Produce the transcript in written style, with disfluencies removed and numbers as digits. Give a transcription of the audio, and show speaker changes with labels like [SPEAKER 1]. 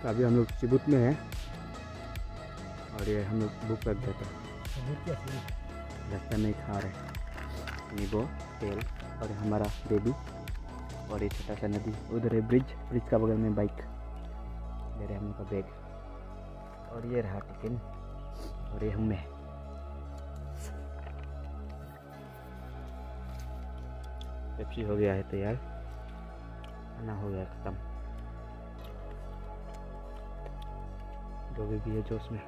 [SPEAKER 1] तो अभी हम लोग चिबुत में हैं और ये हम लोग भूख लग गया था, रास्ते में खा रहे नींबू तेल और हमारा बेबी और ये छोटा सा नदी उधर है, ब्रिज का बगल में बाइक ले रहे हम लोग का बैग और ये रहा टिफिन और ये हमें पेप्सी हो गया है तैयार, खाना हो गया खत्म, जो भी है जोश में।